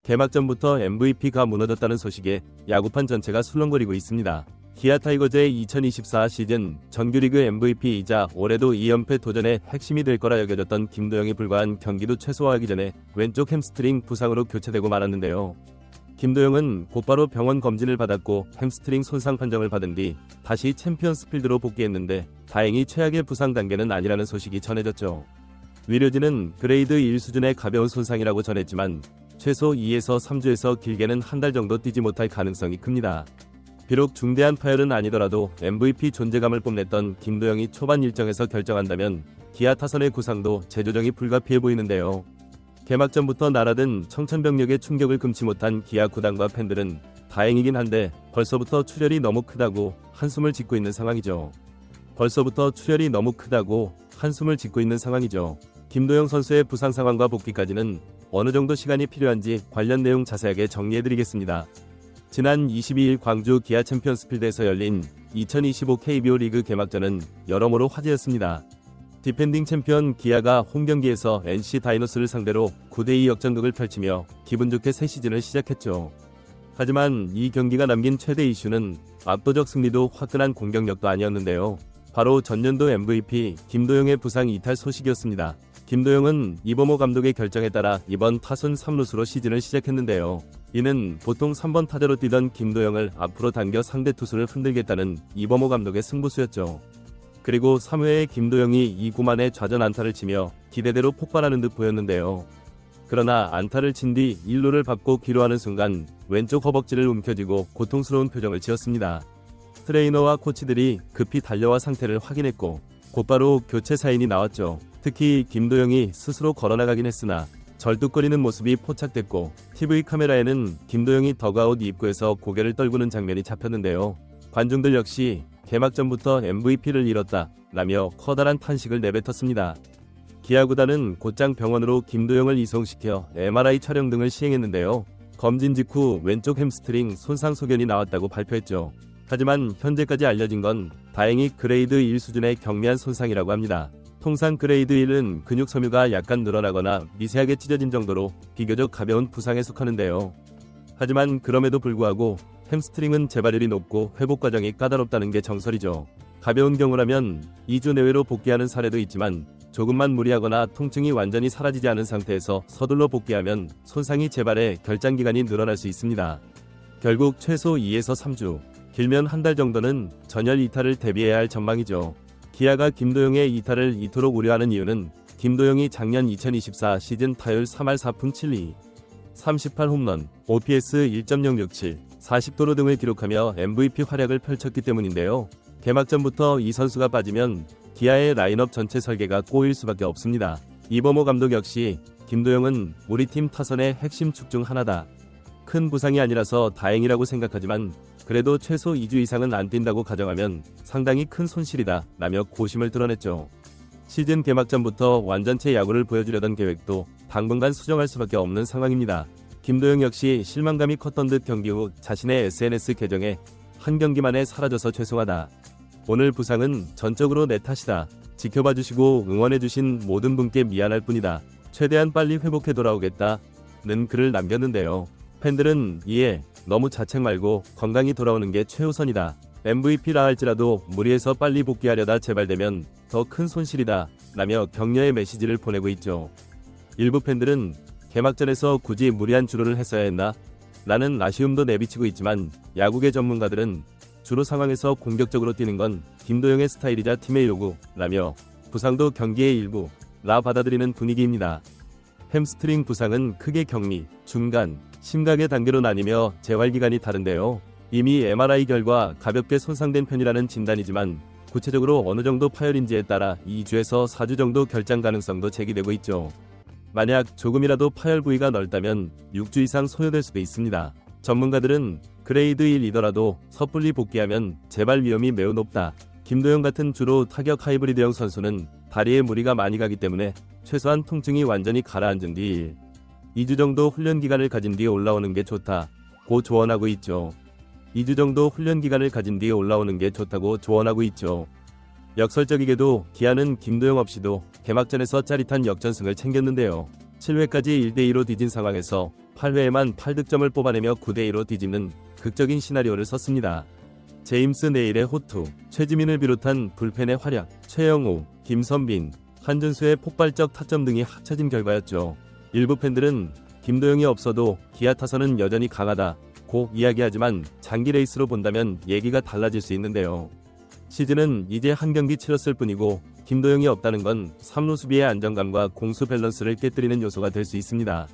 개막전부터 MVP가 무너졌다는 소식에 야구판 전체가 술렁거리고 있습니다. 기아 타이거즈의 2024 시즌 정규리그 MVP이자 올해도 2연패 도전의 핵심이 될 거라 여겨졌던 김도영이 불과한 경기도 최소화하기 전에 왼쪽 햄스트링 부상으로 교체되고 말았는데요. 김도영은 곧바로 병원 검진을 받았고 햄스트링 손상 판정을 받은 뒤 다시 챔피언스필드로 복귀했는데 다행히 최악의 부상 단계는 아니라는 소식이 전해졌죠. 의료진은 그레이드 1 수준의 가벼운 손상이라고 전했지만 최소 2에서 3주에서 길게는 한 달 정도 뛰지 못할 가능성이 큽니다. 비록 중대한 파열은 아니더라도 MVP 존재감을 뽐냈던 김도영이 초반 일정에서 결정한다면 기아 타선의 구상도 재조정이 불가피해 보이는데요. 개막전부터 날아든 청천벽력의 충격을 금치 못한 기아 구단과 팬들은 다행이긴 한데 벌써부터 출혈이 너무 크다고 한숨을 짓고 있는 상황이죠. 김도영 선수의 부상 상황과 복귀까지는 어느 정도 시간이 필요한지 관련 내용 자세하게 정리해드리겠습니다. 지난 22일 광주 기아 챔피언스필드에서 열린 2025 KBO 리그 개막전은 여러모로 화제였습니다. 디펜딩 챔피언 기아가 홈경기에서 NC 다이노스를 상대로 9대2 역전극을 펼치며 기분 좋게 새 시즌을 시작했죠. 하지만 이 경기가 남긴 최대 이슈는 압도적 승리도 화끈한 공격력도 아니었는데요. 바로 전년도 MVP 김도영의 부상 이탈 소식이었습니다. 김도영은 이범호 감독의 결정에 따라 이번 타순 3루수로 시즌을 시작했는데요. 이는 보통 3번 타자로 뛰던 김도영을 앞으로 당겨 상대 투수를 흔들겠다는 이범호 감독의 승부수였죠. 그리고 3회에 김도영이 2구 만에 좌전 안타를 치며 기대대로 폭발하는 듯 보였는데요. 그러나 안타를 친 뒤 1루를 밟고 기로하는 순간 왼쪽 허벅지를 움켜쥐고 고통스러운 표정을 지었습니다. 트레이너와 코치들이 급히 달려와 상태를 확인했고 곧바로 교체 사인이 나왔죠. 특히 김도영이 스스로 걸어나가긴 했으나 절뚝거리는 모습이 포착됐고 TV 카메라에는 김도영이 더그아웃 입구에서 고개를 떨구는 장면이 잡혔는데요. 관중들 역시 개막전부터 MVP를 잃었다 라며 커다란 탄식을 내뱉었습니다. 기아 구단은 곧장 병원으로 김도영을 이송시켜 MRI 촬영 등을 시행했는데요. 검진 직후 왼쪽 햄스트링 손상 소견이 나왔다고 발표했죠. 하지만 현재까지 알려진 건 다행히 그레이드 1 수준의 경미한 손상이라고 합니다. 통상 그레이드 1은 근육 섬유가 약간 늘어나거나 미세하게 찢어진 정도로 비교적 가벼운 부상에 속하는데요. 하지만 그럼에도 불구하고 햄스트링은 재발률이 높고 회복 과정이 까다롭다는 게 정설이죠. 가벼운 경우라면 2주 내외로 복귀하는 사례도 있지만 조금만 무리하거나 통증이 완전히 사라지지 않은 상태에서 서둘러 복귀하면 손상이 재발해 결장 기간이 늘어날 수 있습니다. 결국 최소 2에서 3주, 길면 한 달 정도는 전열 이탈을 대비해야 할 전망이죠. 기아가 김도영의 이탈을 이토록 우려하는 이유는 김도영이 작년 2024 시즌 타율 3할 4푼 7리, 38홈런, OPS 1.067, 40도루 등을 기록하며 MVP 활약을 펼쳤기 때문인데요. 개막전부터 이 선수가 빠지면 기아의 라인업 전체 설계가 꼬일 수밖에 없습니다. 이범호 감독 역시 김도영은 우리 팀 타선의 핵심 축 중 하나다. 큰 부상이 아니라서 다행이라고 생각하지만 그래도 최소 2주 이상은 안 뛴다고 가정하면 상당히 큰 손실이다 라며 고심을 드러냈죠. 시즌 개막전부터 완전체 야구를 보여주려던 계획도 당분간 수정할 수밖에 없는 상황입니다. 김도영 역시 실망감이 컸던 듯 경기 후 자신의 SNS 계정에 한 경기만에 사라져서 죄송하다. 오늘 부상은 전적으로 내 탓이다. 지켜봐주시고 응원해주신 모든 분께 미안할 뿐이다. 최대한 빨리 회복해 돌아오겠다. 는 글을 남겼는데요. 팬들은 이에 너무 자책 말고 건강히 돌아오는 게 최우선이다. MVP라 할지라도 무리해서 빨리 복귀하려다 재발되면 더 큰 손실이다. 라며 격려의 메시지를 보내고 있죠. 일부 팬들은 개막전에서 굳이 무리한 주로를 했어야 했나? 라는 아쉬움도 내비치고 있지만 야구계 전문가들은 주로 상황에서 공격적으로 뛰는 건 김도영의 스타일이자 팀의 요구 라며 부상도 경기의 일부 라 받아들이는 분위기입니다. 햄스트링 부상은 크게 격리, 중간, 심각의 단계로 나뉘며 재활기간이 다른데요. 이미 MRI 결과 가볍게 손상된 편이라는 진단이지만 구체적으로 어느 정도 파열인지에 따라 2주에서 4주 정도 결장 가능성도 제기되고 있죠. 만약 조금이라도 파열 부위가 넓다면 6주 이상 소요될 수도 있습니다. 전문가들은 그레이드 1이더라도 섣불리 복귀하면 재발 위험이 매우 높다. 김도영 같은 주로 타격 하이브리드형 선수는 다리에 무리가 많이 가기 때문에 최소한 통증이 완전히 가라앉은 뒤 2주 정도 훈련 기간을 가진 뒤에 올라오는 게 좋다고 조언하고 있죠. 2주 정도 훈련 기간을 가진 뒤에 올라오는 게 좋다고 조언하고 있죠. 역설적이게도 기아는 김도영 없이도 개막전에서 짜릿한 역전승을 챙겼는데요. 7회까지 1대2로 뒤진 상황에서 8회에만 8득점을 뽑아내며 9대2로 뒤집는 극적인 시나리오를 썼습니다. 제임스 네일의 호투, 최지민을 비롯한 불펜의 활약, 최영우, 김선빈, 한준수의 폭발적 타점 등이 합쳐진 결과였죠. 일부 팬들은 김도영이 없어도 기아 타선은 여전히 강하다고 이야기하지만 장기 레이스로 본다면 얘기가 달라질 수 있는데요. 시즌은 이제 한 경기 치렀을 뿐이고 김도영이 없다는 건 3루 수비의 안정감과 공수 밸런스를 깨뜨리는 요소가 될 수 있습니다.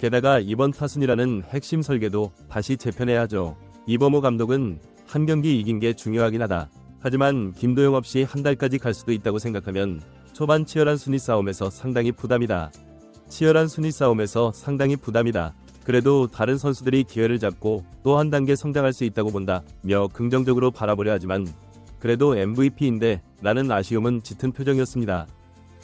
게다가 이번 타순이라는 핵심 설계도 다시 재편해야 하죠. 이범호 감독은 한 경기 이긴 게 중요하긴 하다. 하지만 김도영 없이 한 달까지 갈 수도 있다고 생각하면 초반 치열한 순위 싸움에서 상당히 부담이다. 그래도 다른 선수들이 기회를 잡고 또 한 단계 성장할 수 있다고 본다며 긍정적으로 바라보려 하지만 그래도 MVP인데 라는 아쉬움은 짙은 표정이었습니다.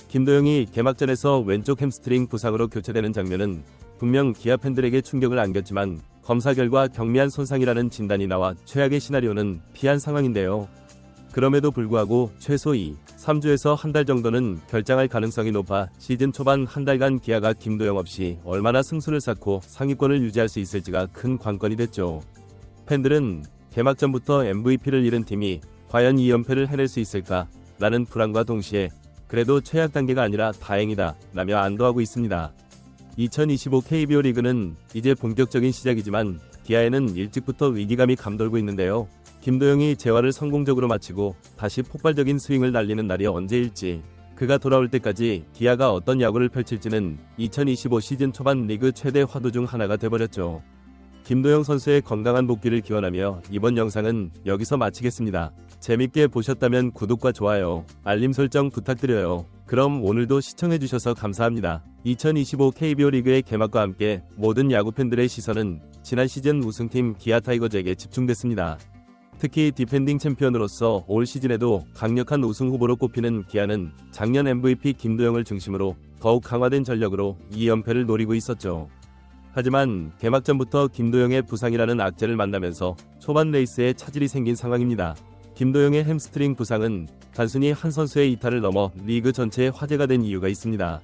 김도영이 개막전에서 왼쪽 햄스트링 부상으로 교체되는 장면은 분명 기아 팬들에게 충격을 안겼지만 검사 결과 경미한 손상이라는 진단이 나와 최악의 시나리오는 피한 상황인데요. 그럼에도 불구하고 최소 2, 3주에서 한 달 정도는 결장할 가능성이 높아 시즌 초반 한 달간 기아가 김도영 없이 얼마나 승수를 쌓고 상위권을 유지할 수 있을지가 큰 관건이 됐죠. 팬들은 개막전부터 MVP를 잃은 팀이 과연 이 연패를 해낼 수 있을까? 라는 불안과 동시에 그래도 최악 단계가 아니라 다행이다 라며 안도하고 있습니다. 2025 KBO 리그는 이제 본격적인 시작이지만 기아에는 일찍부터 위기감이 감돌고 있는데요. 김도영이 재활을 성공적으로 마치고 다시 폭발적인 스윙을 날리는 날이 언제일지, 그가 돌아올 때까지 기아가 어떤 야구를 펼칠지는 2025 시즌 초반 리그 최대 화두 중 하나가 돼버렸죠. 김도영 선수의 건강한 복귀를 기원하며 이번 영상은 여기서 마치겠습니다. 재밌게 보셨다면 구독과 좋아요, 알림 설정 부탁드려요. 그럼 오늘도 시청해주셔서 감사합니다. 2025 KBO 리그의 개막과 함께 모든 야구 팬들의 시선은 지난 시즌 우승팀 기아 타이거즈에게 집중됐습니다. 특히 디펜딩 챔피언으로서 올 시즌에도 강력한 우승 후보로 꼽히는 기아는 작년 MVP 김도영을 중심으로 더욱 강화된 전력으로 2연패를 노리고 있었죠. 하지만 개막전부터 김도영의 부상이라는 악재를 만나면서 초반 레이스에 차질이 생긴 상황입니다. 김도영의 햄스트링 부상은 단순히 한 선수의 이탈을 넘어 리그 전체에 화제가 된 이유가 있습니다.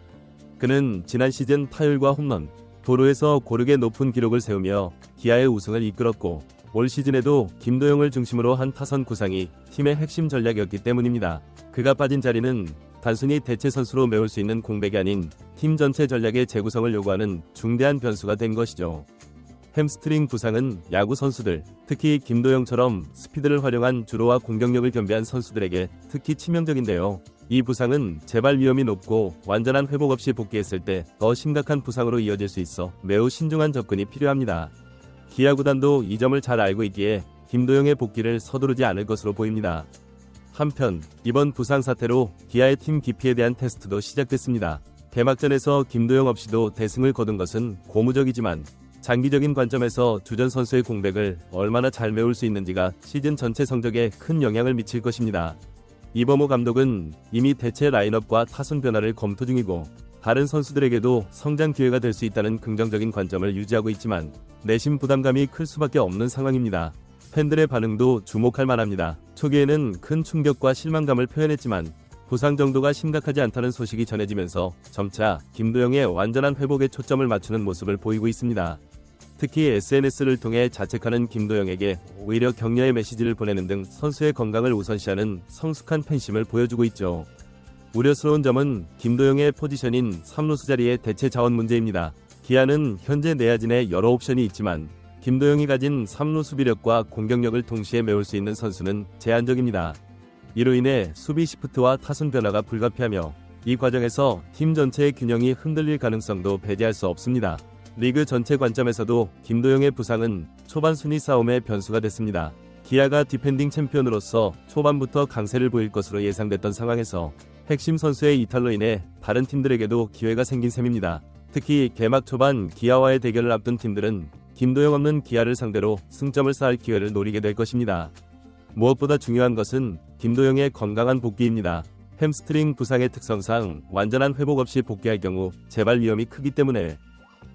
그는 지난 시즌 타율과 홈런, 도루에서 고르게 높은 기록을 세우며 기아의 우승을 이끌었고 올 시즌에도 김도영을 중심으로 한 타선 구상이 팀의 핵심 전략이었기 때문입니다. 그가 빠진 자리는 단순히 대체 선수로 메울 수 있는 공백이 아닌 팀 전체 전략의 재구성을 요구하는 중대한 변수가 된 것이죠. 햄스트링 부상은 야구 선수들, 특히 김도영처럼 스피드를 활용한 주로와 공격력을 겸비한 선수들에게 특히 치명적인데요. 이 부상은 재발 위험이 높고 완전한 회복 없이 복귀했을 때 더 심각한 부상으로 이어질 수 있어 매우 신중한 접근이 필요합니다. 기아 구단도 이 점을 잘 알고 있기에 김도영의 복귀를 서두르지 않을 것으로 보입니다. 한편 이번 부상 사태로 기아의 팀 기피에 대한 테스트도 시작됐습니다. 개막전에서 김도영 없이도 대승을 거둔 것은 고무적이지만 장기적인 관점에서 주전 선수의 공백을 얼마나 잘 메울 수 있는지가 시즌 전체 성적에 큰 영향을 미칠 것입니다. 이범호 감독은 이미 대체 라인업과 타순 변화를 검토 중이고 다른 선수들에게도 성장 기회가 될 수 있다는 긍정적인 관점을 유지하고 있지만 내심 부담감이 클 수밖에 없는 상황입니다. 팬들의 반응도 주목할 만합니다. 초기에는 큰 충격과 실망감을 표현했지만 부상 정도가 심각하지 않다는 소식이 전해지면서 점차 김도영의 완전한 회복에 초점을 맞추는 모습을 보이고 있습니다. 특히 SNS를 통해 자책하는 김도영에게 오히려 격려의 메시지를 보내는 등 선수의 건강을 우선시하는 성숙한 팬심을 보여주고 있죠. 우려스러운 점은 김도영의 포지션인 3루수 자리의 대체 자원 문제입니다. 기아는 현재 내야진에 여러 옵션이 있지만 김도영이 가진 3루 수비력과 공격력을 동시에 메울 수 있는 선수는 제한적입니다. 이로 인해 수비 시프트와 타순 변화가 불가피하며 이 과정에서 팀 전체의 균형이 흔들릴 가능성도 배제할 수 없습니다. 리그 전체 관점에서도 김도영의 부상은 초반 순위 싸움의 변수가 됐습니다. 기아가 디펜딩 챔피언으로서 초반부터 강세를 보일 것으로 예상됐던 상황에서 핵심 선수의 이탈로 인해 다른 팀들에게도 기회가 생긴 셈입니다. 특히 개막 초반 기아와의 대결을 앞둔 팀들은 김도영 없는 기아를 상대로 승점을 쌓을 기회를 노리게 될 것입니다. 무엇보다 중요한 것은 김도영의 건강한 복귀입니다. 햄스트링 부상의 특성상 완전한 회복 없이 복귀할 경우 재발 위험이 크기 때문에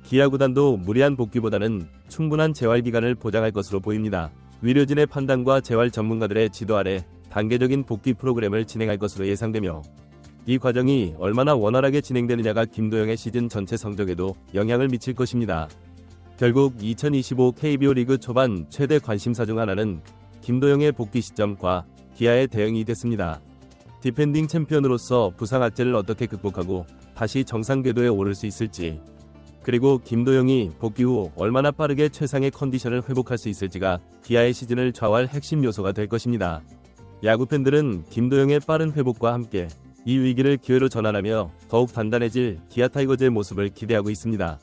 기아 구단도 무리한 복귀보다는 충분한 재활 기간을 보장할 것으로 보입니다. 의료진의 판단과 재활 전문가들의 지도 아래 단계적인 복귀 프로그램을 진행할 것으로 예상되며 이 과정이 얼마나 원활하게 진행되느냐가 김도영의 시즌 전체 성적에도 영향을 미칠 것입니다. 결국 2025 KBO 리그 초반 최대 관심사 중 하나는 김도영의 복귀 시점과 기아의 대응이 됐습니다. 디펜딩 챔피언으로서 부상 악재를 어떻게 극복하고 다시 정상 궤도에 오를 수 있을지, 그리고 김도영이 복귀 후 얼마나 빠르게 최상의 컨디션을 회복할 수 있을지가 기아의 시즌을 좌우할 핵심 요소가 될 것입니다. 야구 팬들은 김도영의 빠른 회복과 함께 이 위기를 기회로 전환하며 더욱 단단해질 기아 타이거즈의 모습을 기대하고 있습니다.